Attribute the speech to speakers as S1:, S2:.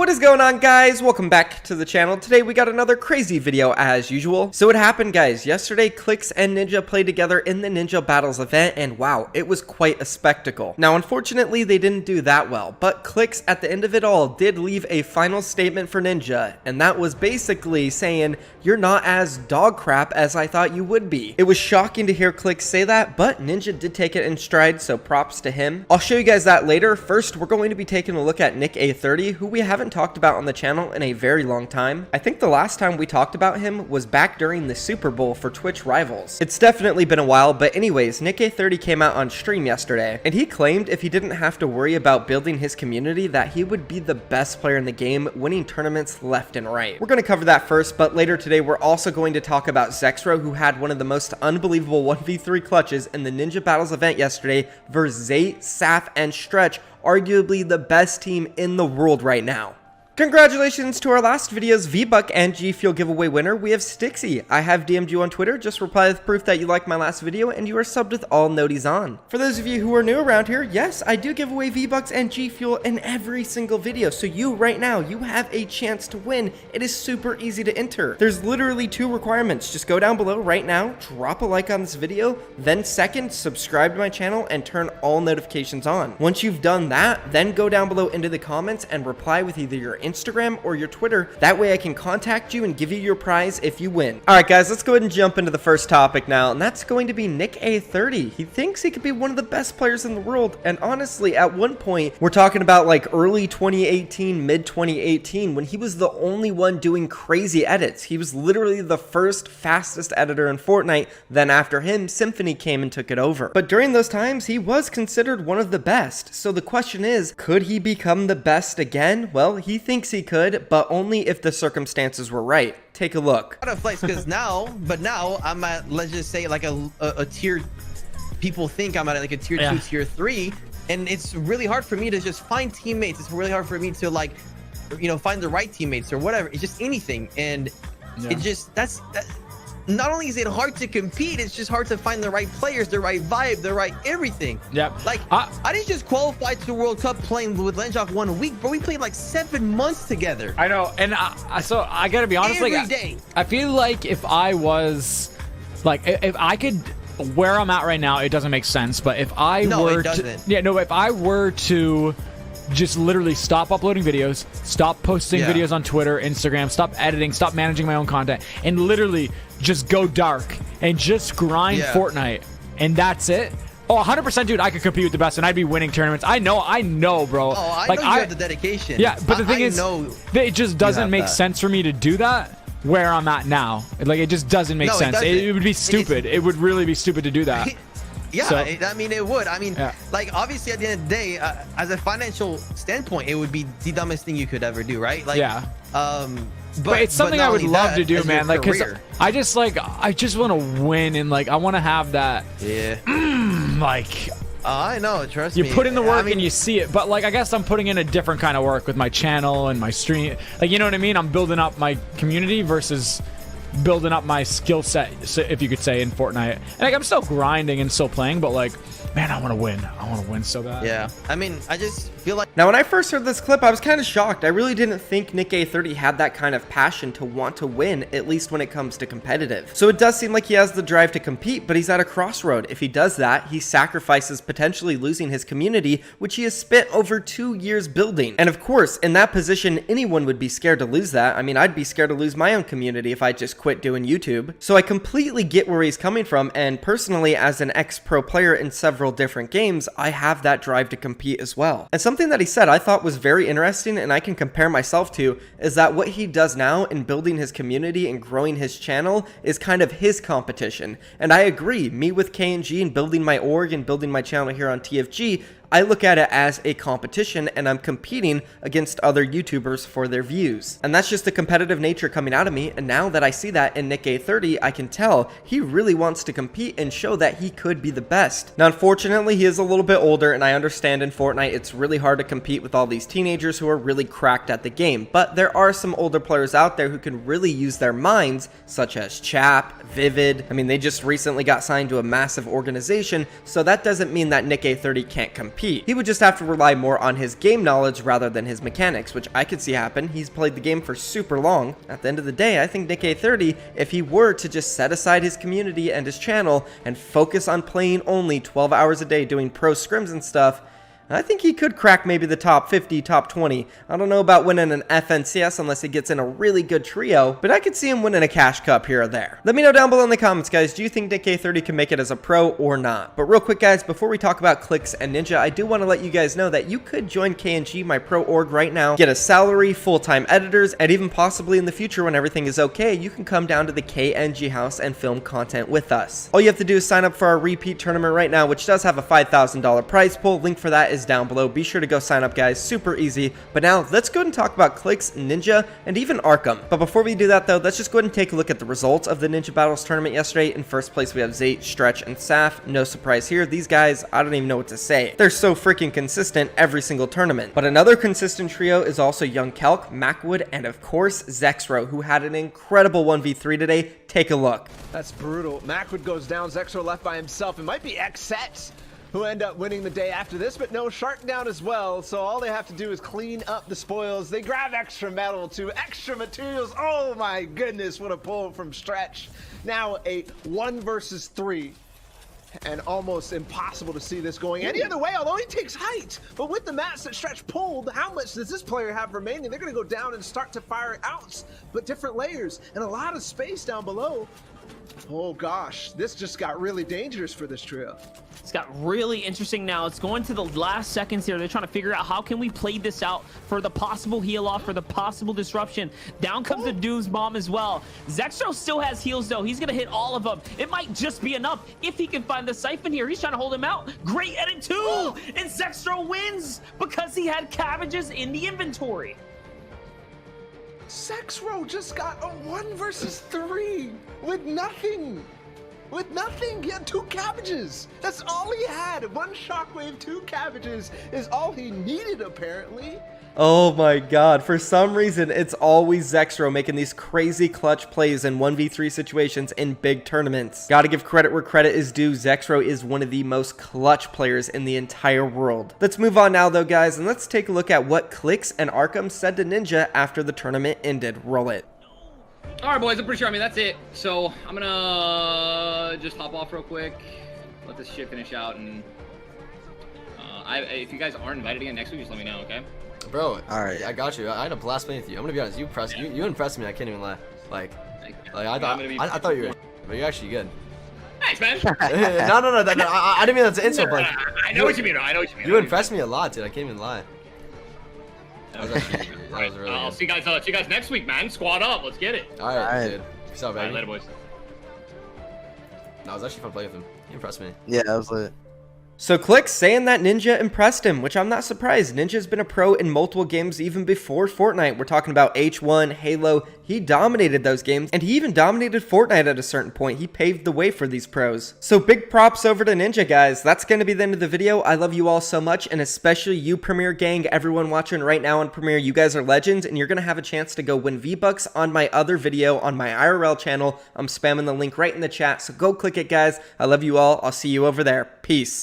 S1: What is going on, guys? Welcome back to the channel. Today we got another crazy video as usual. So what happened, guys, yesterday Clix and Ninja played together in the Ninja Battles event, and wow, it was quite a spectacle. Now unfortunately they didn't do that well, but Clix at the end of it all did leave a final statement for Ninja, and that was basically saying, you're not as dog crap as I thought you would be. It was shocking to hear Clix say that, but Ninja did take it in stride, so props to him. I'll show you guys that later. First, we're going to be taking a look at Nick A30, who we haven't talked about on the channel in a very long time. I think the last time we talked about him was back during the Super Bowl for Twitch Rivals. It's definitely been a while, but anyways, Nick A30 came out on stream yesterday, and he claimed if he didn't have to worry about building his community that he would be the best player in the game, winning tournaments left and right. We're going to cover that first, but later today we're also going to talk about ZexRow, who had one of the most unbelievable 1v3 clutches in the Ninja Battles event yesterday versus Zay, Saf, and Stretch, arguably the best team in the world right now. Congratulations to our last video's V-Buck and G Fuel giveaway winner. We have Stixy. I have DM'd you on Twitter. Just reply with proof that you liked my last video and you are subbed with all noties on. For those of you who are new around here, yes, I do give away V-Bucks and G Fuel in every single video. So you right now, you have a chance to win. It is super easy to enter. There's literally 2 requirements. Just go down below right now, drop a like on this video, then second, subscribe to my channel and turn all notifications on. Once you've done that, then go down below into the comments and reply with either your Instagram or your Twitter. That way I can contact you and give you your prize if you win. Alright guys, let's go ahead and jump into the first topic now, and that's going to be Nick A30. He thinks he could be one of the best players in the world, and honestly, at one point, we're talking about like early 2018, mid 2018, when he was the only one doing crazy edits. He was literally the first fastest editor in Fortnite. Then after him, Symphony came and took it over. But during those times, he was considered one of the best. So the question is, could he become the best again? Well, he thinks he could, but only if the circumstances were right. Take a look.
S2: Out of place, because now I'm at, let's just say, like a tier. People think I'm at like a tier 2, tier 3, and it's really hard for me to just find teammates. It's really hard for me to, like, you know, find the right teammates or whatever. It's just anything, and it just that. Not only is it hard to compete, it's just hard to find the right players, the right vibe, the right everything. Yep. Like, I didn't just qualify to the World Cup playing with Lenjoff 1 week, but we played like 7 months together.
S3: I know, and so I gotta be honest,
S2: every day.
S3: I feel like if I was, like, if I could, where I'm at right now, it doesn't make sense, but if I were to, if I were to just literally stop uploading videos, stop posting videos on Twitter, Instagram, stop editing, stop managing my own content, and literally just go dark and just grind Fortnite, and that's it. Oh, 100%, dude, I could compete with the best, and I'd be winning tournaments. I know, bro.
S2: Oh,
S3: like,
S2: I know you have the dedication.
S3: Yeah, but the thing is, it just doesn't make sense for me to do that where I'm at now. Like, it just doesn't make sense. It would be stupid. It would really be stupid to do that.
S2: Yeah, so, I mean, it would. I mean, like, obviously, at the end of the day, as a financial standpoint, it would be the dumbest thing you could ever do, right? Like,
S3: but it's something I would love to do, man. Like, because I just want to win, and like I want to have that. Yeah. Like.
S2: I know. Trust me.
S3: You put in the work and you see it, but like I guess I'm putting in a different kind of work with my channel and my stream. Like, you know what I mean? I'm building up my community versus building up my skill set, if you could say, in Fortnite. And like, I'm still grinding and still playing, but like, man, I want to win. I want to win so bad.
S2: Yeah. I mean, I just feel like...
S1: Now, when I first heard this clip, I was kind of shocked. I really didn't think Nick A30 had that kind of passion to want to win, at least when it comes to competitive. So it does seem like he has the drive to compete, but he's at a crossroad. If he does that, he sacrifices potentially losing his community, which he has spent over 2 years building. And of course, in that position, anyone would be scared to lose that. I mean, I'd be scared to lose my own community if I just quit doing YouTube. So I completely get where he's coming from, and personally, as an ex-pro player in several different games, I have that drive to compete as well. And something that he said I thought was very interesting, and I can compare myself to, is that what he does now in building his community and growing his channel is kind of his competition. And I agree, me with KNG and building my org and building my channel here on TFG, I look at it as a competition, and I'm competing against other YouTubers for their views. And that's just the competitive nature coming out of me, and now that I see that in Nick A30, I can tell he really wants to compete and show that he could be the best. Now, unfortunately, he is a little bit older, and I understand in Fortnite it's really hard to compete with all these teenagers who are really cracked at the game, but there are some older players out there who can really use their minds, such as Chap, Vivid. I mean, they just recently got signed to a massive organization, so that doesn't mean that Nick A30 can't compete. repeat. He would just have to rely more on his game knowledge rather than his mechanics, which I could see happen. He's played the game for super long. At the end of the day, I think NickA30, if he were to just set aside his community and his channel and focus on playing only 12 hours a day doing pro scrims and stuff, I think he could crack maybe the top 50, top 20. I don't know about winning an FNCS unless he gets in a really good trio, but I could see him winning a cash cup here or there. Let me know down below in the comments, guys. Do you think NickA30 can make it as a pro or not? But real quick, guys, before we talk about Clix and Ninja, I do want to let you guys know that you could join KNG, my pro org right now, get a salary, full-time editors, and even possibly in the future when everything is okay, you can come down to the KNG house and film content with us. All you have to do is sign up for our repeat tournament right now, which does have a $5,000 prize pool. Link for that is down below. Be sure to go sign up, guys. Super easy. But now let's go ahead and talk about Clix, Ninja, and even Arkham. But before we do that though, let's just go ahead and take a look at the results of the Ninja Battles tournament yesterday. In first place we have Zate, Stretch, and Saf. No surprise here. These guys, I don't even know what to say. They're so freaking consistent every single tournament. But another consistent trio is also Young Kelk, Macwood, and of course ZexRow, who had an incredible 1v3 today. Take a look.
S4: That's brutal. Macwood goes down, ZexRow left by himself. It might be X-Sets who end up winning the day after this, but no, Shark down as well, so all they have to do is clean up the spoils. They grab extra metal too, extra materials. Oh my goodness, what a pull from Stretch. Now a 1 versus 3, and almost impossible to see this going any other way, although he takes height. But with the mats that Stretch pulled, how much does this player have remaining? They're gonna go down and start to fire out, but different layers and a lot of space down below. Oh gosh, this just got really dangerous for this trio.
S5: It's got really interesting now. It's going to the last seconds here. They're trying to figure out how can we play this out for the possible heal off, for the possible disruption. Down comes the Doom's Bomb as well. ZexRow still has heals though. He's gonna hit all of them. It might just be enough if he can find the Siphon here. He's trying to hold him out. Great edit too, and ZexRow wins because he had cabbages in the inventory.
S4: ZexRow just got a 1 versus 3 with nothing. With nothing, he had 2 cabbages. That's all he had. 1 shockwave, 2 cabbages is all he needed apparently.
S1: Oh my god, for some reason it's always ZexRow making these crazy clutch plays in 1v3 situations in big tournaments. Gotta give credit where credit is due. ZexRow is one of the most clutch players in the entire world. Let's move on now though, guys, and let's take a look at what Clix and Arkham said to Ninja after the tournament ended. Roll it.
S6: Alright boys, I'm pretty sure, that's it. So, I'm gonna just hop off real quick, let this shit finish out, and if you guys aren't invited again next week, just let me know, okay?
S7: Bro, alright, I got you. I had a blast playing with you. I'm gonna be honest, you impressed me, I can't even lie. I thought you were but you're actually good.
S6: Thanks, man.
S7: No, I didn't mean that's an insult, but
S6: I know what you mean, I know what you mean.
S7: You impressed me a lot, dude, I can't even lie. That was really
S6: I'll
S7: good.
S6: see you guys next week, man. Squad up, let's get it.
S7: Alright, dude. Peace out, baby.
S6: Alright, later, boys.
S7: No, it was actually fun playing with him. He impressed me.
S8: Yeah, that was lit.
S1: So Clix saying that Ninja impressed him, which I'm not surprised. Ninja's been a pro in multiple games even before Fortnite. We're talking about H1, Halo. He dominated those games, and he even dominated Fortnite at a certain point. He paved the way for these pros. So big props over to Ninja, guys. That's going to be the end of the video. I love you all so much, and especially you, Premiere Gang, everyone watching right now on Premiere. You guys are legends, and you're going to have a chance to go win V-Bucks on my other video on my IRL channel. I'm spamming the link right in the chat, so go click it, guys. I love you all. I'll see you over there. Peace.